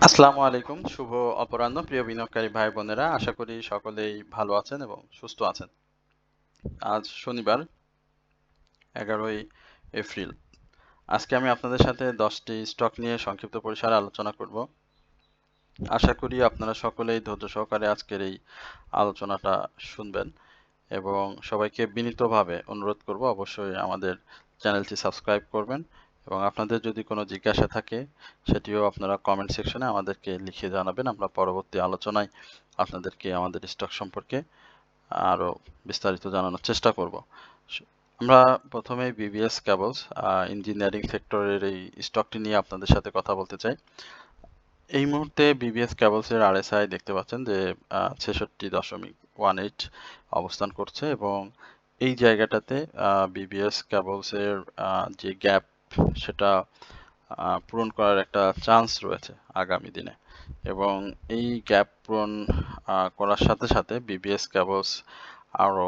আসসালামু আলাইকুম। শুভ অপরাহ্ন প্রিয় বিনিয়োগকারী ভাই বোনেরা। আশা করি সকলেই ভালো আছেন এবং সুস্থ আছেন। আজ শনিবার 11ই এপ্রিল। আজকে আমি আপনাদের সাথে 10টি স্টক নিয়ে সংক্ষিপ্ত পরিসরে আলোচনা করব। আশা করি আপনারা সকলেই ধৈর্য সহকারে আজকের এই আলোচনাটা শুনবেন এবং সবাইকে বিনীতভাবে অনুরোধ করব অবশ্যই আমাদের চ্যানেলটি সাবস্ক্রাইব করবেন এবং আপনাদের যদি কোনো জিজ্ঞাসা থাকে সেটিও আপনারা কমেন্ট সেকশনে আমাদেরকে লিখে জানাবেন। আমরা পরবর্তী আলোচনায় আপনাদেরকে আমাদের স্টক সম্পর্কে আরও বিস্তারিত জানানোর চেষ্টা করব। আমরা প্রথমেই বিবিএস কেবলস ইঞ্জিনিয়ারিং সেক্টরের এই স্টকটি নিয়ে আপনাদের সাথে কথা বলতে চাই। এই মুহূর্তে বিবিএস কেবলসের আরএসআই দেখতে পাচ্ছেন যে 66.18 অবস্থান করছে এবং এই জায়গাটাতে বিবিএস কেবলসের যে গ্যাপ সেটা পূরণ করার একটা চান্স রয়েছে আগামী দিনে এবং এই গ্যাপ পূরণ করার সাথে সাথে বিবিএস কেবলস আরও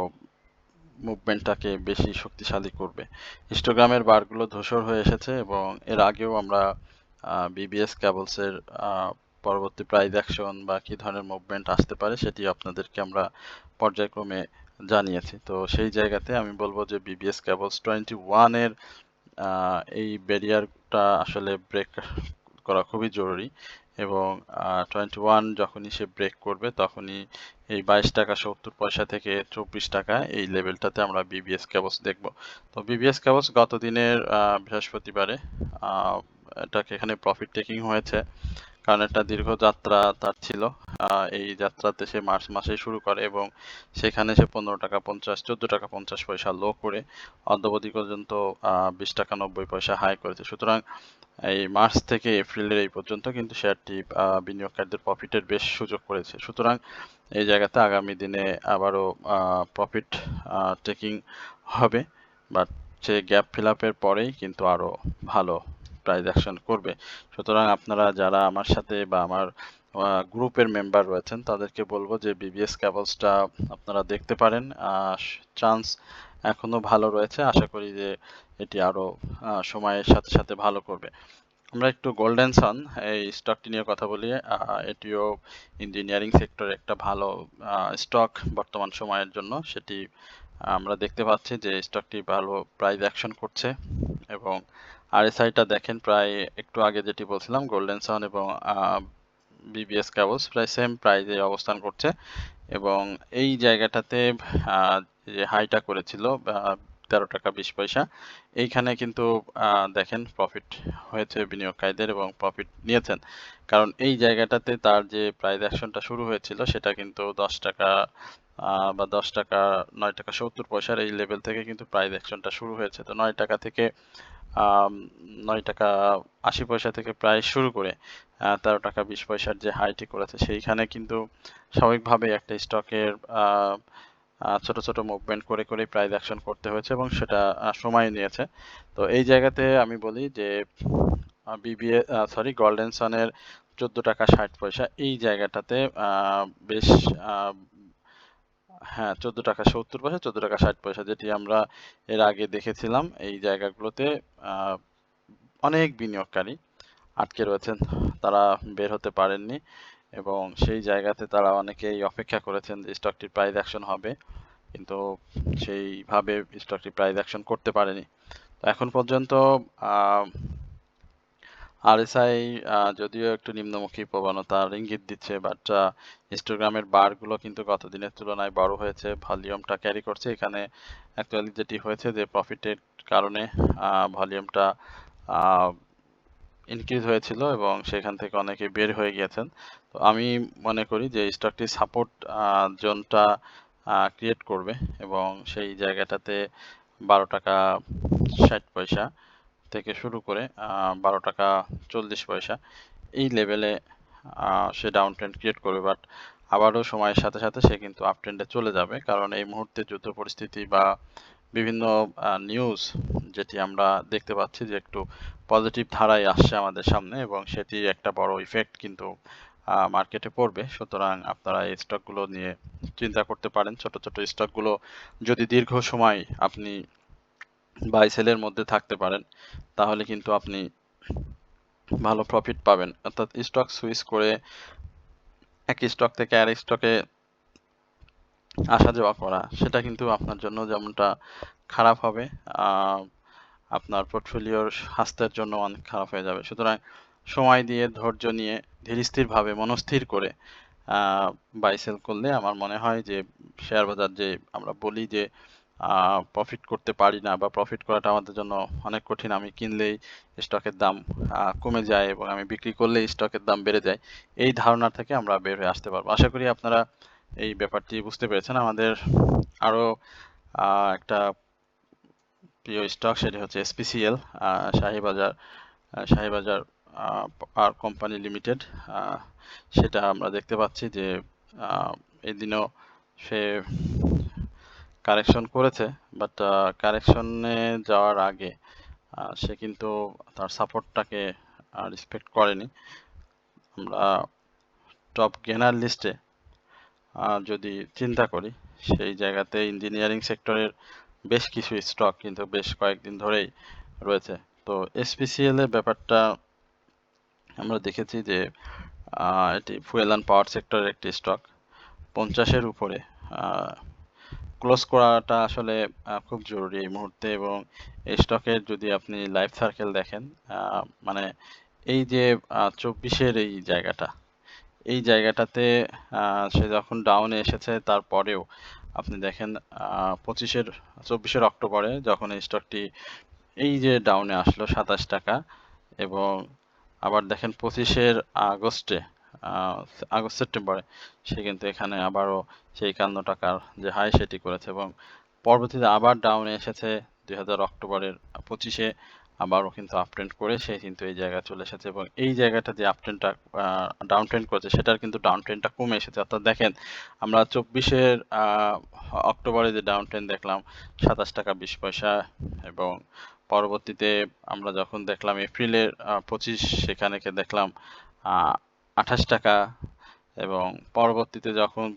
মুভমেন্টটাকে বেশি শক্তিশালী করবে। হিস্টোগ্রামের বারগুলো ধূসর হয়ে এসেছে এবং এর আগেও আমরা বিবিএস কেবলসের পরবর্তী প্রাইস অ্যাকশন বা কী ধরনের মুভমেন্ট আসতে পারে সেটি আপনাদেরকে আমরা পর্যায়ক্রমে জানিয়েছি। তো সেই জায়গাতে আমি বলবো যে বিবিএস কেবলস 21 এর এই ব্যারিয়ারটা আসলে ব্রেক করা খুবই জরুরি এবং 21 যখনই সে ব্রেক করবে তখনই এই 22.70 থেকে 24 টাকা এই লেভেলটাতে আমরা বিবিএস কেবলস দেখব। তো বিবিএস কেবলস গত দিনের বৃহস্পতিবারে এটাকে এখানে প্রফিট টেকিং হয়েছে কারণ একটা দীর্ঘ যাত্রা তার ছিল। এই যাত্রাতে সে মার্চ মাসেই শুরু করে এবং সেখানে সে 14.50 লো করে অদ্যাবধি পর্যন্ত 20.90 হাই করেছে। সুতরাং এই মার্চ থেকে এপ্রিলের এই পর্যন্ত কিন্তু শেয়ারটি বিনিয়োগকারীদের প্রফিটের বেশ সুযোগ করেছে। সুতরাং এই জায়গাতে আগামী দিনে আবারও প্রফিট টেকিং হবে, বাট সে গ্যাপ ফিল আপের পরেই কিন্তু আরও ভালো প্রাইস অ্যাকশন করবে। সুতরাং আপনারা যারা আমার সাথে বা আমার গ্রুপের মেম্বার রয়েছেন তাদেরকে বলবো যে বিবিএস কেবলসটা আপনারা দেখতে পারেন। চান্স এখনো ভালো রয়েছে। আশা করি যে এটি আরও সময়ের সাথে সাথে ভালো করবে। আমরা একটু গোল্ডেন সান এই স্টকটি নিয়ে কথা বলি। এটিও ইঞ্জিনিয়ারিং সেক্টরে একটা ভালো স্টক বর্তমান সময়ের জন্য। সেটি আমরা দেখতে পাচ্ছি যে স্টকটি ভালো প্রাইস অ্যাকশন করছে এবং আরএসআইটা দেখেন প্রায় একটু আগে যেটি বলছিলাম গোল্ডেন সান এবং বিবিএস কেবলস প্রায় সেম প্রাইজে অবস্থান করছে এবং এই জায়গাটাতে যে হাইটা করেছিল 13.20 এইখানে কিন্তু দেখেন প্রফিট হয়েছে বিনিয়োগকারীদের এবং প্রফিট নিয়েছেন কারণ এই জায়গাটাতে তার যে প্রাইস অ্যাকশনটা শুরু হয়েছিল সেটা কিন্তু 10 টাকা বা 10 টাকা 9.70 এই লেভেল থেকে কিন্তু প্রাইস অ্যাকশনটা শুরু হয়েছে। তো 9 টাকা থেকে 9.80 থেকে প্রায় শুরু করে 13.20 যে হাইটি করেছে সেইখানে কিন্তু স্বাভাবিকভাবে একটা স্টকের ছোট ছোট মুভমেন্ট করে করে প্রাইস অ্যাকশন করতে হয়েছে এবং সেটা সময় নিয়েছে। তো এই জায়গাতে আমি বলি যে গোল্ডেন সানের 14.60 এই জায়গাটাতে বেশ হ্যাঁ 14.70 14.60 যেটি আমরা এর আগে দেখেছিলাম এই জায়গাগুলোতে অনেক বিনিয়োগকারী আটকে রয়েছেন, তারা বের হতে পারেননি এবং সেই জায়গাতে তারা অনেকেই অপেক্ষা করেছেন যে স্টকটির প্রাইস অ্যাকশন হবে কিন্তু সেইভাবে স্টকটি প্রাইস অ্যাকশন করতে পারেনি। তো এখন পর্যন্ত আরএসআই যদিও একটু নিম্নমুখী প্রবণতার ইঙ্গিত দিচ্ছে, বাট হিস্টোগ্রামের বারগুলো কিন্তু গত দিনের তুলনায় বড় হয়েছে, ভলিউমটা ক্যারি করছে। এখানে অ্যাকচুয়ালি যেটি হয়েছে যে প্রফিটের কারণে ভলিউমটা ইনক্রিজ হয়েছিল এবং সেখান থেকে অনেকে বের হয়ে গিয়েছেন। তো আমি মনে করি যে স্টকটি সাপোর্ট জোনটা ক্রিয়েট করবে এবং সেই জায়গাটাতে 12.60 থেকে শুরু করে 12.40 এই লেভেলে সে ডাউন ট্রেন্ড ক্রিয়েট করবে, বাট আবারও সময়ের সাথে সাথে সে কিন্তু আপ ট্রেন্ডে চলে যাবে কারণ এই মুহূর্তে যুদ্ধ পরিস্থিতি বা বিভিন্ন নিউজ যেটি আমরা দেখতে পাচ্ছি যে একটু পজিটিভ ধারায় আসছে আমাদের সামনে এবং সেটি একটা বড় ইফেক্ট কিন্তু মার্কেটে পড়বে। সুতরাং আপনারা এই স্টকগুলো নিয়ে চিন্তা করতে পারেন। ছোট ছোট স্টকগুলো যদি দীর্ঘ সময় আপনি বাই সেলের মধ্যে থাকতে পারেন তাহলে কিন্তু আপনি ভালো প্রফিট পাবেন। অর্থাৎ স্টক সুইচ করে এক স্টক থেকে আরেক স্টকে আসা যাওয়া করা, সেটা কিন্তু আপনার জন্য যেমনটা খারাপ হবে, আহ, আপনার পোর্টফোলিওর স্বাস্থ্যের জন্য অনেক খারাপ হয়ে যাবে। সুতরাং সময় দিয়ে, ধৈর্য নিয়ে, ধীরস্থিরভাবে, মনস্থির করে বাই সেল করলে আমার মনে হয় যে শেয়ার বাজার, যে আমরা বলি যে প্রফিট করতে পারি না বা প্রফিট করাটা আমাদের জন্য অনেক কঠিন, আমি কিনলেই স্টকের দাম কমে যায় এবং আমি বিক্রি করলেই স্টকের দাম বেড়ে যায়, এই ধারণা থেকে আমরা বের হয়ে আসতে পারবো। আশা করি আপনারা এই ব্যাপারটি বুঝতে পেরেছেন। আমাদের আরো একটা প্রিয় স্টক, সেটি হচ্ছে এসপিসিএল, শাহীবাজার শাহীবাজার আর কোম্পানি লিমিটেড। সেটা আমরা দেখতে পাচ্ছি যে এই দিনও সে কারেকশন করেছে, বাট কারেকশনে যাওয়ার আগে সে কিন্তু তার সাপোর্টটাকে রেসপেক্ট করেনি। আমরা টপ গেনার লিস্টে যদি চিন্তা করি, সেই জায়গাতে ইঞ্জিনিয়ারিং সেক্টরের বেশ কিছু স্টক কিন্তু বেশ কয়েকদিন ধরেই রয়েছে। তো এসপিসিএল এর ব্যাপারটা আমরা দেখেছি যে এটি ফুয়েল অ্যান্ড পাওয়ার সেক্টরের একটি স্টক, 50-এর উপরে ক্লোজ করাটা আসলে খুব জরুরি এই মুহূর্তে। এবং এই স্টকের যদি আপনি লাইফ সার্কেল দেখেন, মানে এই যে 24-এর এই জায়গাটা, এই জায়গাটাতে সে যখন ডাউনে এসেছে, তারপরেও আপনি দেখেন 24-এর অক্টোবরে যখন এই স্টকটি এই যে ডাউনে আসলো 27 টাকা, এবং আবার দেখেন 25-এর আগস্টে, সেপ্টেম্বরে সে কিন্তু এখানে আবারও সেই 51 টাকার যে হাই সেটি করেছে, এবং পরবর্তীতে আবার ডাউনে এসেছে 2000 অক্টোবরের 25-এ, আবারও কিন্তু আপট্রেন্ড করে সে কিন্তু এই জায়গায় চলে এসেছে। এবং এই জায়গাটা যে আপট্রেন্ডটা ডাউন ট্রেন্ড করেছে, সেটার কিন্তু ডাউন ট্রেন্ডটা কমে এসেছে। অর্থাৎ দেখেন, আমরা 24-এর অক্টোবরে যে ডাউন ট্রেন্ড দেখলাম 27 টাকা 20 পয়সা, এবং পরবর্তীতে আমরা যখন দেখলাম এপ্রিলের 25, সেখানে দেখলাম 28 টাকা, এবং পরবর্তীতে যখন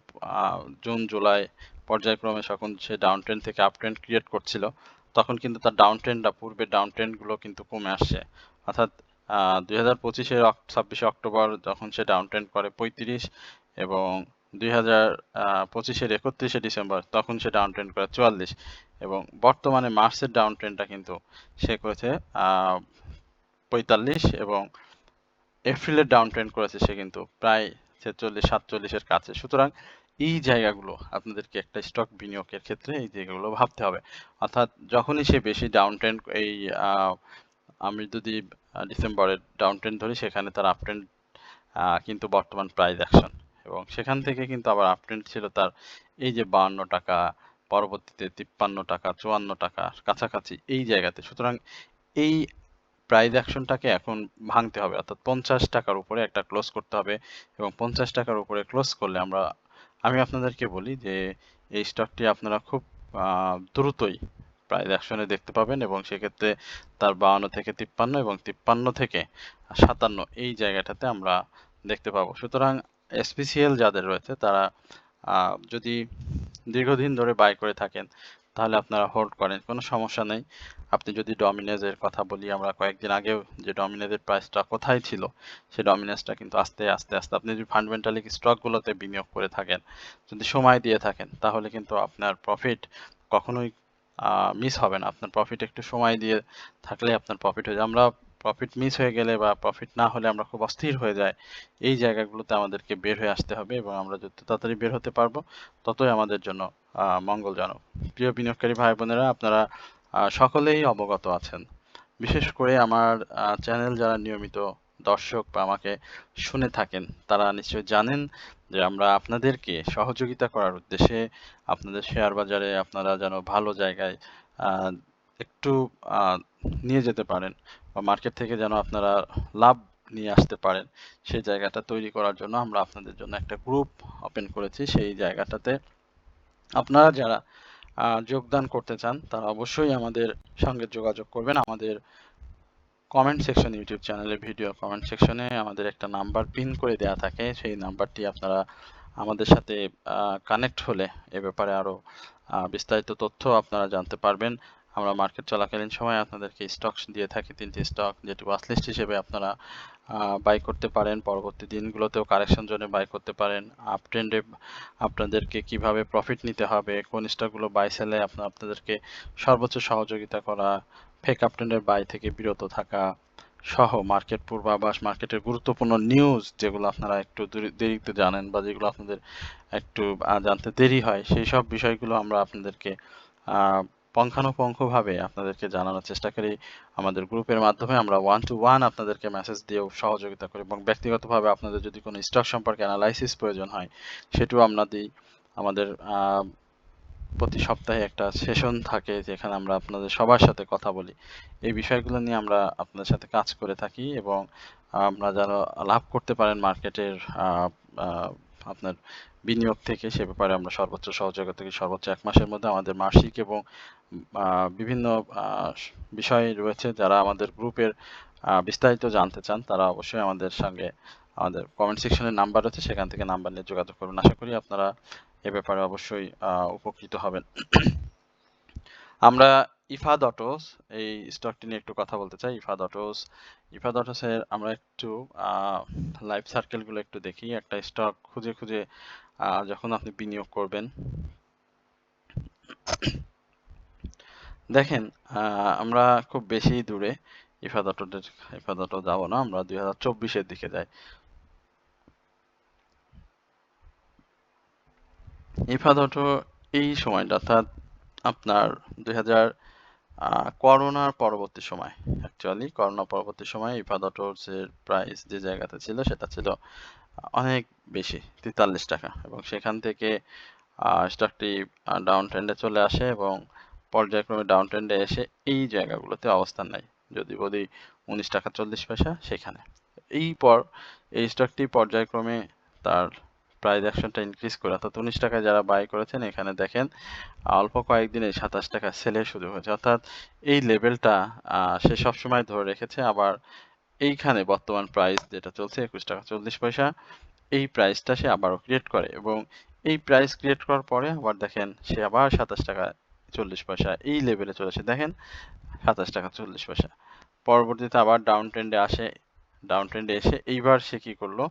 জুন জুলাই পর্যায়ক্রমে যখন সে ডাউন ট্রেন্ড থেকে আপ ট্রেন্ড ক্রিয়েট করছিল, তখন কিন্তু তার ডাউন ট্রেন্ডটা, পূর্বের ডাউন ট্রেন্ডগুলো কিন্তু কমে আসছে। অর্থাৎ 2025-এর 26 অক্টোবর যখন সে ডাউন ট্রেন্ড করে 35, এবং 2025-এর 31 ডিসেম্বর তখন সে ডাউন ট্রেন্ড করে 44, এবং বর্তমানে মার্চের ডাউন ট্রেন্ডটা কিন্তু সে করেছে 45, এবং এপ্রিলের ডাউন ট্রেন্ড করেছে সে কিন্তু প্রায় 46-47-এর কাছে। সুতরাং এই জায়গাগুলো আপনাদেরকে একটা স্টক বিনিয়োগের ক্ষেত্রে এই জায়গাগুলো ভাবতে হবে। অর্থাৎ যখনই সে বেশি ডাউন ট্রেন্ড, এই আমি যদি ডিসেম্বরের ডাউন ট্রেন্ড ধরি, সেখানে তার আপ ট্রেন্ড কিন্তু বর্তমান প্রাইস অ্যাকশন, এবং সেখান থেকে কিন্তু আবার আপ ট্রেন্ড ছিল তার এই যে 52 টাকা, পরবর্তীতে 53 টাকা, 54 টাকা কাছাকাছি এই জায়গাতে। সুতরাং এই প্রাইস অ্যাকশনটাকে এখন ভাঙতে হবে, অর্থাৎ 50 টাকার উপরে একটা ক্লোজ করতে হবে, এবং 50 টাকার উপরে ক্লোজ করলে আমি আপনাদেরকে বলি যে এই স্টকটি আপনারা খুব দ্রুতই প্রাইস অ্যাকশনে দেখতে পাবেন, এবং সেক্ষেত্রে তার 52 থেকে 53 এবং 53 থেকে 57 এই জায়গাটাতে আমরা দেখতে পাবো। সুতরাং এসপিসিএল যাদের রয়েছে, তারা যদি দীর্ঘদিন ধরে বাই করে থাকেন, তাহলে আপনারা হোল্ড করেন, কোনো সমস্যা নেই। আপনি যদি ডমিনেজের কথা বলি, আমরা কয়েকদিন আগেও যে ডমিনেজের প্রাইসটা কোথায় ছিল, সেই ডমিনেজটা কিন্তু আস্তে আস্তে আস্তে, আপনি যদি ফান্ডামেন্টালি স্টকগুলোতে বিনিয়োগ করে থাকেন, যদি সময় দিয়ে থাকেন, তাহলে কিন্তু আপনার প্রফিট কখনোই মিস হবে না। আপনার প্রফিট একটু সময় দিয়ে থাকলে আপনার প্রফিট হয়ে যায়। আমরা প্রফিট মিস হয়ে গেলে বা প্রফিট না হলে আমরা খুব অস্থির হয়ে যাই। এই জায়গাগুলোতে আমাদেরকে বের হয়ে আসতে হবে, এবং আমরা যত তাড়াতাড়ি বের হতে পারবো, ততই আমাদের জন্য মঙ্গলজনক। প্রিয় বিনিয়োগকারী ভাই বোনেরা, আপনারা সকলেই অবগত আছেন। বিশেষ করে আমার চ্যানেল যারা নিয়মিত দর্শক বা আমাকে শুনে থাকেন, তারা নিশ্চয়ই জানেন যে আমরা আপনাদেরকে সহযোগিতা করার উদ্দেশ্যে আপনাদের শেয়ার বাজারে আপনারা যেন ভালো জায়গায় আহ, একটু নিয়ে যেতে পারেন, বা মার্কেট থেকে যেন আপনারা লাভ নিয়ে আসতে পারেন, সেই জায়গাটা তৈরি করার জন্য আমরা আপনাদের জন্য একটা গ্রুপ ওপেন করেছি। সেই জায়গাটাতে আপনারা যারা যোগদান করতে চান, তারা অবশ্যই আমাদের সঙ্গে যোগাযোগ করবেন। আমাদের কমেন্ট সেকশন, ইউটিউব চ্যানেলের ভিডিও কমেন্ট সেকশনে আমাদের একটা নাম্বার পিন করে দেওয়া থাকে। সেই নাম্বারটি আপনারা আমাদের সাথে কানেক্ট হলে এ ব্যাপারে আরো বিস্তারিত তথ্য আপনারা জানতে পারবেন। আমরা মার্কেট চলাকালীন সময় আপনাদেরকে স্টক দিয়ে থাকি, 3টি স্টক, যেটি ওয়াচ লিস্ট হিসেবে আপনারা বাই করতে পারেন। পরবর্তী দিনগুলোতেও কারেকশন জোনে বাই করতে পারেন। আপ ট্রেন্ডে আপনাদেরকে কিভাবে প্রফিট নিতে হবে, কোন স্টকগুলো বাই সেলে আপনাদেরকে সর্বোচ্চ সহযোগিতা করা, ফেক আপ ট্রেন্ডের বাই থেকে বিরত থাকা সহ মার্কেট পূর্বাভাস, মার্কেটের গুরুত্বপূর্ণ নিউজ যেগুলো আপনারা একটু দেরিতে জানেন বা যেগুলো আপনাদের একটু জানতে দেরি হয়, সেই সব বিষয়গুলো আমরা আপনাদেরকে পুঙ্খানুপুঙ্খভাবে আপনাদেরকে জানানোর চেষ্টা করি। আমাদের গ্রুপের মাধ্যমে আমরা 1 to 1 আপনাদেরকে মেসেজ দিয়েও সহযোগিতা করি, এবং ব্যক্তিগতভাবে আপনাদের যদি কোনো স্টক সম্পর্কে অ্যানালাইসিস প্রয়োজন হয় সেটিও আমরা দিই। আমাদের প্রতি সপ্তাহে একটা সেশন থাকে যেখানে আমরা আপনাদের সবার সাথে কথা বলি। এই বিষয়গুলো নিয়ে আমরা আপনাদের সাথে কাজ করে থাকি, এবং আমরা যারা লাভ করতে পারেন মার্কেটের আপনার বিনিয়োগ থেকে, সে ব্যাপারে আমরা সর্বোচ্চ সহযোগিতা করি। সর্বোচ্চ 1 মাসের মধ্যে আমাদের মাসিক এবং বিভিন্ন বিষয় রয়েছে। যারা আমাদের গ্রুপের বিস্তারিত জানতে চান তারা অবশ্যই আমাদের সঙ্গে, আমাদের কমেন্ট সেকশনে নাম্বার আছে, সেখান থেকে নাম্বার নিয়ে যোগাযোগ করুন। আশা করি আপনারা এ ব্যাপারে অবশ্যই উপকৃত হবেন। আমরা ইফাদ অটোস, এই স্টকটি নিয়ে একটু কথা বলতে চাই। ইফাদ অটোসের আমরা একটু লাইফ সার্কেলগুলো একটু দেখি। একটা স্টক খুঁজে খুঁজে যখন আপনি বিনিয়োগ করবেন, দেখেন আমরা খুব বেশি দূরে ইফাদ অটো যাবো না, আমরা 2024-এর দিকে যাই। ইফাদ অটো এই সময়টা, অর্থাৎ আপনার 2000 করোনার পরবর্তী সময়, অ্যাকচুয়ালি করোনা পরবর্তী সময় ইফাদ অটোসের প্রাইস যে জায়গাতে ছিল সেটা ছিল অনেক বেশি, 43 টাকা, এবং সেখান থেকে স্টকটি ডাউন ট্রেন্ডে চলে আসে এবং পর্যায়ক্রমে ডাউন ট্রেন্ডে এসে এই জায়গাগুলোতে অবস্থান নেয়। যদি বলি 19 টাকা 40 পয়সা, সেখানে এই স্টকটি পর্যায়ক্রমে তার প্রাইস অ্যাকশনটা ইনক্রিজ করে, অর্থাৎ 19 টাকায় যারা বাই করেছেন এখানে দেখেন অল্প কয়েকদিনে 27 টাকা সেলের সুযোগ হয়েছে, অর্থাৎ এই লেভেলটা সে সবসময় ধরে রেখেছে। আবার এইখানে বর্তমান প্রাইস যেটা চলছে 21 টাকা 40 পয়সা, এই প্রাইসটা সে আবারও ক্রিয়েট করে, এবং এই প্রাইস ক্রিয়েট করার পরে আবার দেখেন সে আবার 27 টাকা 40 পয়সা এই লেভেলে চলে আসে, দেখেন 27 টাকা 40 পয়সা। পরবর্তীতে আবার ডাউন ট্রেন্ডে আসে, ডাউন ট্রেন্ডে এসে এইবার সে কি করলো,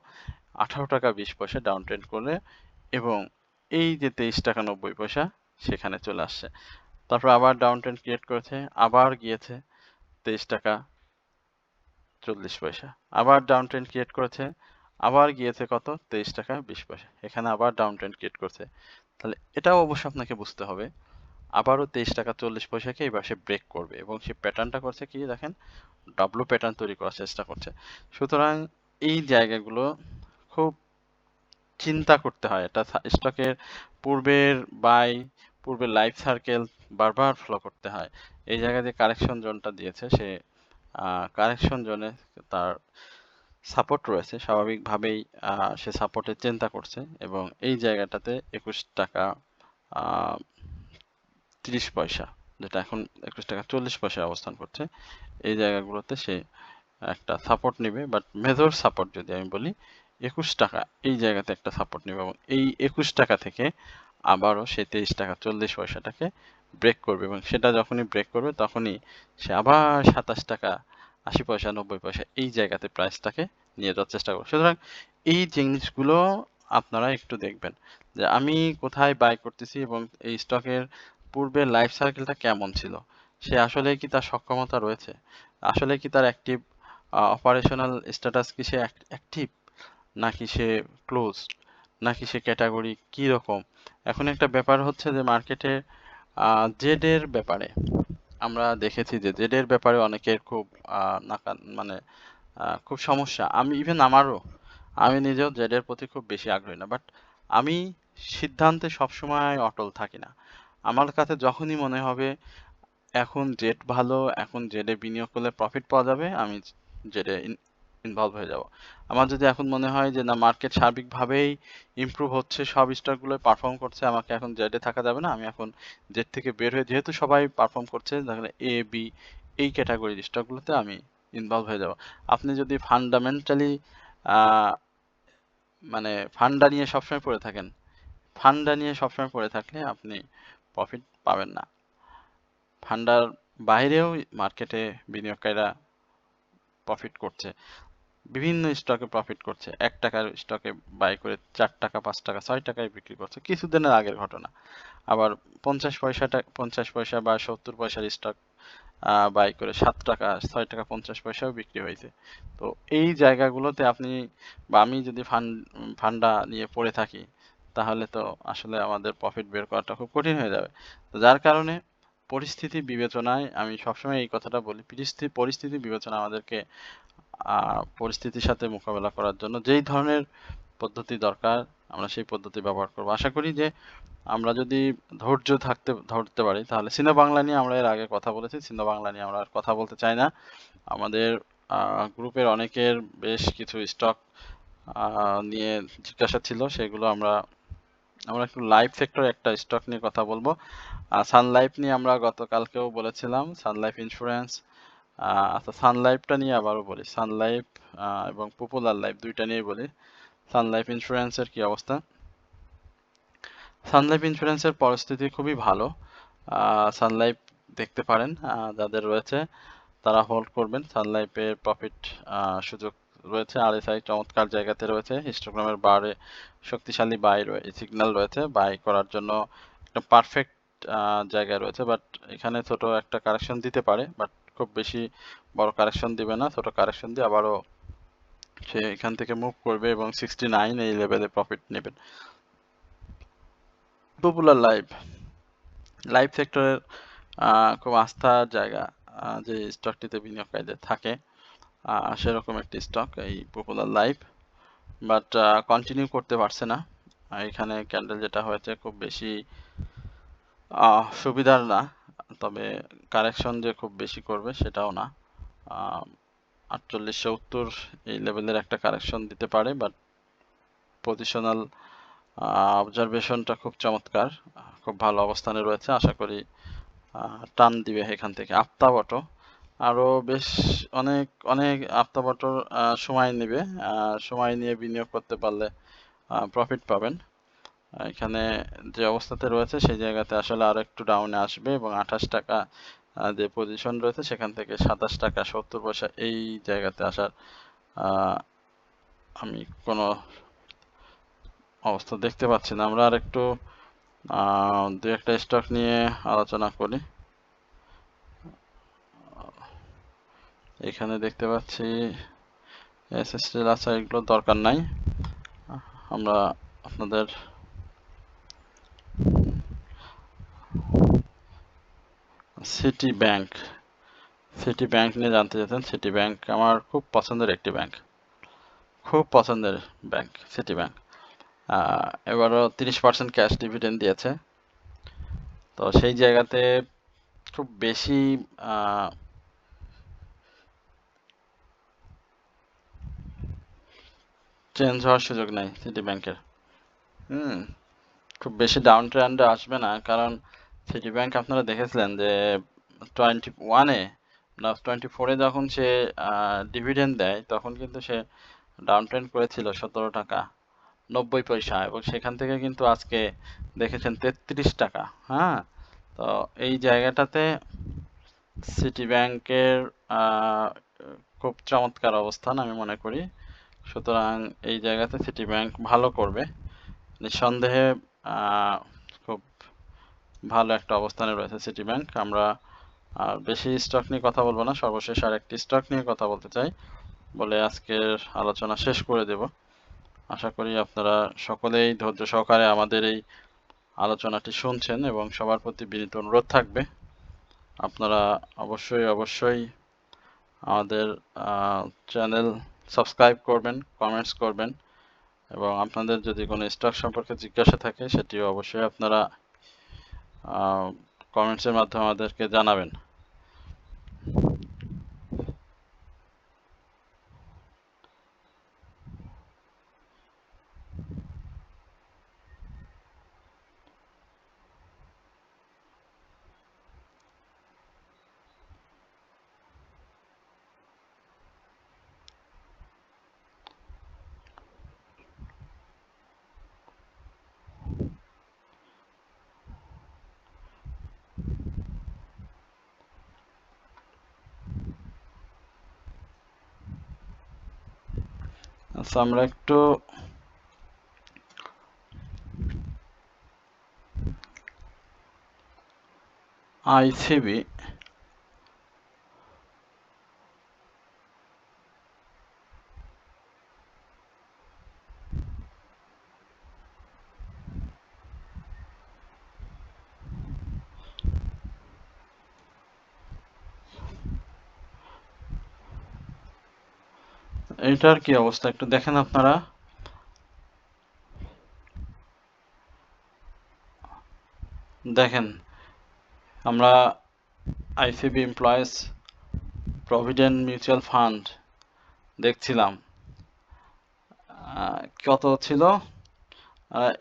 18 টাকা 20 পয়সা ডাউন ট্রেন্ড করে, এবং এই যে 23 টাকা 90 পয়সা সেখানে চলে আসছে। তারপর আবার ডাউন ট্রেন্ড ক্রিয়েট করেছে, আবার গিয়েছে 23 টাকা 40 পয়সা, আবার ডাউন ট্রেন্ড ক্রিয়েট করেছে, আবার গিয়েছে কত, 23 টাকা 20 পয়সা, এখানে আবার ডাউন ট্রেন্ড ক্রিয়েট করছে। তাহলে এটাও অবশ্য আপনাকে বুঝতে হবে, আবারও 23 টাকা 40 পয়সাকে এবার সে ব্রেক করবে, এবং সে প্যাটার্নটা করছে কি দেখেন, ডাব্লু প্যাটার্ন তৈরি করার চেষ্টা করছে। সুতরাং এই জায়গাগুলো খুব চিন্তা করতে হয়। এটা স্টকের পূর্বের বাই, পূর্বের লাইফ সার্কেল বারবার ফলো করতে হয়। এই জায়গায় যে কারেকশন জোনটা দিয়েছে, সে কারেকশন জোনে তার সাপোর্ট রয়েছে, স্বাভাবিকভাবেই সে সাপোর্টের চিন্তা করছে, এবং এই জায়গাটাতে 21 টাকা 30 পয়সা, যেটা এখন 21 টাকা 40 পয়সায় অবস্থান করছে, এই জায়গাগুলোতে সে একটা সাপোর্ট নেবে। বাট মেজর সাপোর্ট যদি আমি বলি 21 টাকা, এই জায়গাতে একটা সাপোর্ট নেবে, এবং এই 21 টাকা থেকে আবারও সে 23 টাকা 40 পয়সাটাকে ব্রেক করবে, এবং সেটা যখনই ব্রেক করবে তখনই সে আবার 27 টাকা 80 পয়সা 90 পয়সা এই জায়গাতে প্রাইসটাকে নিয়ে যাওয়ার চেষ্টা করবে। সুতরাং এই জিনিসগুলো আপনারা একটু দেখবেন যে আমি কোথায় বাই করতেছি, এবং এই স্টকের পূর্বের লাইফ সার্কেলটা কেমন ছিল, সে আসলে কি তার সক্ষমতা রয়েছে, আসলে কি তার অ্যাক্টিভ অপারেশনাল স্ট্যাটাস কি সে অ্যাক্টিভ, নাকি সে ক্লোজ, নাকি সে ক্যাটাগরি কি রকম। এখন একটা ব্যাপার হচ্ছে যে মার্কেটে জেড এর ব্যাপারে আমরা দেখেছি যে জেড এর ব্যাপারে অনেকের খুব মানে খুব সমস্যা। আমি ইভেন আমি নিজেও জেড এর প্রতি খুব বেশি আগ্রহী না, বাট আমি সিদ্ধান্তে সবসময় অটল থাকি না। আমার কাছে যখনই মনে হবে এখন জেড ভালো, এখন জেডে বিনিয়োগ করলে প্রফিট পাওয়া যাবে, আমি জেডে ইনভলভ হয়ে যাব। আমার যদি এখন মনে হয় যে না, মার্কেট সার্বিকভাবেই ইমপ্রুভ হচ্ছে, সব স্টকগুলো পারফর্ম করছে, আমাকে এখন জেডে থাকা যাবে না, আমি এখন জেড থেকে বের হয়ে, যেহেতু সবাই পারফর্ম করছে, তাহলে এ বি এই ক্যাটাগরির স্টকগুলোতে আমি ইনভলভ হয়ে যাব। আপনি যদি ফান্ডামেন্টালি মানে ফান্ডা নিয়ে সবসময় পড়ে থাকলে আপনি প্রফিট পাবেন না। ফান্ডার বাইরেও মার্কেটে বিনিয়োগকারীরা প্রফিট করছে, বিভিন্ন স্টকে প্রফিট করছে। 1 টাকার স্টকে বাই করে 4 টাকা, 5 টাকা, 6 টাকায় বিক্রি করছে, কিছুদিনের আগের ঘটনা। আবার 50 পয়সা বা 70 পয়সার স্টক বাই করে 7 টাকা, 6 টাকা 50 পয়সাও বিক্রি হয়েছে। তো এই জায়গাগুলোতে আপনি বা আমি যদি ফান্ডা নিয়ে পড়ে থাকি, তাহলে তো আসলে আমাদের প্রফিট বের করাটা খুব কঠিন হয়ে যাবে। তো যার কারণে পরিস্থিতি বিবেচনায় আমি সবসময় এই কথাটা বলি, পরিস্থিতি বিবেচনা আমাদেরকে পরিস্থিতির সাথে মোকাবেলা করার জন্য যেই ধরনের পদ্ধতি দরকার আমরা সেই পদ্ধতি ব্যবহার করব। আশা করি যে আমরা যদি ধরতে পারি, তাহলে সিনো বাংলা নিয়ে আমরা এর আগে কথা বলেছি, সিনো বাংলা নিয়ে আমরা আর কথা বলতে চাই না। আমাদের গ্রুপের অনেকের বেশ কিছু স্টক নিয়ে জিজ্ঞাসা ছিল, সেগুলো আমরা একটু লাইফ সেক্টর একটা স্টক নিয়ে কথা বলবো। সান লাইফ নিয়ে আমরা গতকালকেও বলেছিলাম, সান লাইফ ইন্স্যুরেন্স। আচ্ছা, সান লাইফটা নিয়ে আবারও বলি, সান লাইফ এবং পপুলার লাইফ দুইটা নিয়ে বলি। সান লাইফ ইন্স্যুরেন্সের কি অবস্থা? সান লাইফ ইন্স্যুরেন্সের পরিস্থিতি খুবই ভালো। সান লাইফ দেখতে পারেন, যাদের রয়েছে তারা হোল্ড করবেন। সান লাইফের প্রফিট সুযোগ রয়েছে, আরএসআই চমৎকার জায়গাতে রয়েছে, হিস্টোগ্রামের বারে শক্তিশালী বাই সিগন্যাল রয়েছে, বাই করার জন্য একটা পারফেক্ট জায়গায় রয়েছে। বাট এখানে ছোট একটা কারেকশন দিতে পারে, বাট খুব বেশি বড় কারেকশন দিবে না, ছোট কারেকশন দিয়ে আবারও সে এখান থেকে মুভ করবে এবং 69 এই লেভেলে প্রফিট নেবেন। পপুলার লাইফ সেক্টরের খুব আস্থার জায়গা, যে স্টকটিতে বিনিয়োগকারীদের থাকে, সেরকম একটি স্টক এই পপুলার লাইফ। বাট কন্টিনিউ করতে পারছে না। এখানে ক্যান্ডেল যেটা হয়েছে খুব বেশি সুবিধার না, তবে কারেকশন যে খুব বেশি করবে সেটাও না। 48-70 এই লেভেলের একটা কারেকশন দিতে পারে, বাট পজিশনাল অবজারভেশনটা খুব চমৎকার, খুব ভালো অবস্থানে রয়েছে। আশা করি টান দিবে এখান থেকে। আপ্তাবটো আরো বেশ অনেক অনেক আপ্তাবটোর সময় নেবে, সময় নিয়ে বিনিয়োগ করতে পারলে প্রফিট পাবেন। এখানে যে অবস্থাতে রয়েছে সেই জায়গাতে আসলে আরো একটু ডাউনে আসবে এবং 28 টাকা যে পজিশন রয়েছে সেখান থেকে 27 টাকা 70 পয়সা এই জায়গাতে আসার আমি কোনো অবস্থা দেখতে পাচ্ছি না। আমরা আর একটু দু একটা স্টক নিয়ে আলোচনা করি। এখানে দেখতে পাচ্ছি এসএসটি আচ্ছা, এগুলো দরকার নাই। আমরা আপনাদের সিটি ব্যাংক নিয়ে জানতে চাইছেন। সিটি ব্যাংক আমার খুব পছন্দের একটি ব্যাংক, খুব পছন্দের ব্যাংক সিটি ব্যাংক। এবারও 30% ক্যাশ ডিভিডেন্ড দিয়েছে। তো সেই জায়গাতে খুব বেশি চেঞ্জ হওয়ার সুযোগ নেই সিটি ব্যাংকের। খুব বেশি ডাউন ট্রেন্ডে আসবে না, কারণ সিটি ব্যাংক আপনারা দেখেছিলেন যে 21-এ না 24-এ যখন সে ডিভিডেন্ড দেয়, তখন কিন্তু সে ডাউন ট্রেন্ড করেছিল 17 টাকা 90 পয়সা, এবং সেখান থেকে কিন্তু আজকে দেখেছেন 33 টাকা। হ্যাঁ, তো এই জায়গাটাতে সিটি ব্যাংকের খুব চমৎকার অবস্থান আমি মনে করি। সুতরাং এই জায়গাতে সিটি ব্যাংক ভালো করবে নিঃসন্দেহে। খুব ভালো একটা অবস্থানে রয়েছে সিটি ব্যাংক। আমরা আর বেশি স্টক নিয়ে কথা বলবো না, সর্বশেষ আর একটি স্টক নিয়ে কথা বলতে চাই বলে আজকের আলোচনা শেষ করে দেব। আশা করি আপনারা সকলেই ধৈর্য সহকারে আমাদের এই আলোচনাটি শুনছেন এবং সবার প্রতি বিনীত অনুরোধ থাকবে আপনারা অবশ্যই আমাদের চ্যানেল সাবস্ক্রাইব করবেন, কমেন্টস করবেন, এবং আপনাদের যদি কোনো স্টক সম্পর্কে জিজ্ঞাসা থাকে সেটিও অবশ্যই আপনারা কমেন্টসের মাধ্যমে আমাদেরকে জানাবেন। আচ্ছা, আমরা একটু আইসিবি এইটার কি অবস্থা একটু দেখেন আপনারা। দেখেন, আমরা ICB employees provident mutual fund দেখছিলাম কত ছিল।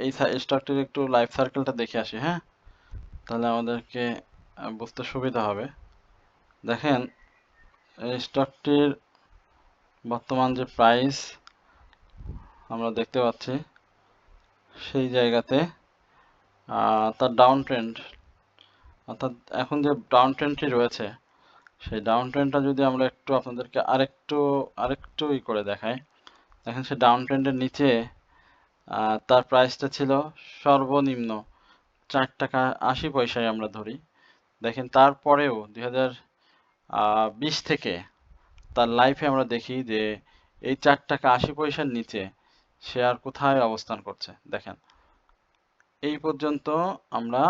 এই স্টকটির একটু লাইফ সার্কেলটা দেখে আসি, হ্যাঁ, তাহলে আমাদেরকে বুঝতে সুবিধা হবে। দেখেন, এই স্টকটির বর্তমান যে প্রাইস আমরা দেখতে পাচ্ছি, সেই জায়গাতে তার ডাউন ট্রেন্ড, অর্থাৎ এখন যে ডাউন ট্রেন্ডটি রয়েছে, সেই ডাউন ট্রেন্ডটা যদি আমরা একটু আপনাদেরকে আরেকটু করে দেখাই। দেখেন, সে ডাউন ট্রেন্ডের নিচে তার প্রাইসটা ছিল সর্বনিম্ন 4 টাকা 80 পয়সায় আমরা ধরি। দেখেন, তারপরেও 2020 থেকে তার লাইফে আমরা দেখি যে এই 4 টাকা 80 পয়সার নিচে সে আর কোথায় অবস্থান করছে। দেখেন, এই পর্যন্ত আমরা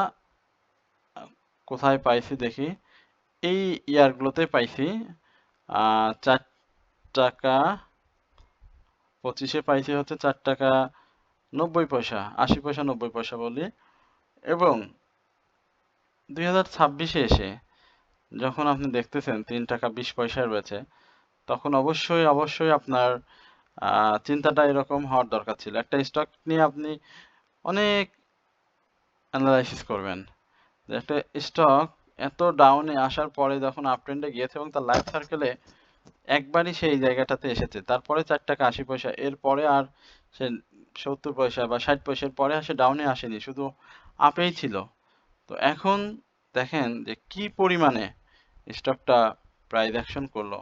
কোথায় পাইছি দেখি, এই ইয়ারগুলোতে পাইছি 4 টাকা 25-এ পাইছি হচ্ছে 4 টাকা 90 পয়সা, 80 পয়সা 90 পয়সা বলি। এবং 2026-এ এসে যখন আপনি দেখতেছেন 3 টাকা 20 পয়সায় রয়েছে, তখন অবশ্যই আপনার চিন্তাটা এরকম হওয়ার দরকার ছিল। একটা স্টক নিয়ে আপনি অনেক অ্যানালাইসিস করবেন যে একটা স্টক এত ডাউনে আসার পরে যখন আপ ট্রেন্ডে গিয়েছে এবং তার লাইফ সার্কেলে একবারই সেই জায়গাটাতে এসেছে, তারপরে 4 টাকা 80 পয়সা, এরপরে আর সে 70 পয়সা বা 60 পয়সার পরে আর সে ডাউনে আসেনি, শুধু আপেই ছিল। তো এখন দেখেন যে কি পরিমাণে স্টকটা প্রাইস অ্যাকশন করলো।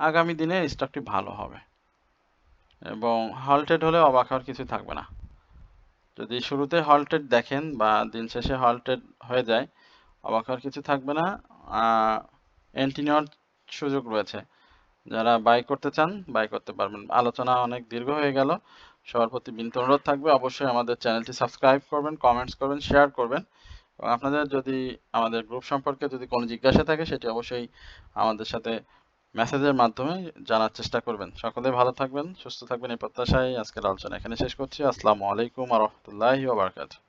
আগামী দিনে স্টকটি ভালো হবে এবং হল্টেড হলে অবাক হওয়ার কিছু থাকবে না। যদি শুরুতে হল্টেড দেখেন বা দিন শেষে হল্টেড হয়ে যায়, অবাক হওয়ার কিছু থাকবে না। এন্ট্রি নেওয়ার সুযোগ রয়েছে, যারা বাই করতে চান বাই করতে পারবেন। আলোচনা অনেক দীর্ঘ হয়ে গেল, সবার প্রতি বিনীত অনুরোধ থাকবে অবশ্যই আমাদের চ্যানেলটি সাবস্ক্রাইব করবেন, কমেন্টস করবেন, শেয়ার করবেন এবং আপনাদের যদি আমাদের গ্রুপ সম্পর্কে যদি কোনো জিজ্ঞাসা থাকে সেটি অবশ্যই আমাদের সাথে মেসেজের মাধ্যমে জানার চেষ্টা করবেন। সকলে ভালো থাকবেন, সুস্থ থাকবেন এই প্রত্যাশায় আজকের আলোচনা এখানে শেষ করছি। আসসালামু আলাইকুম ওয়া রাহমাতুল্লাহি ওয়া বারাকাতুহু।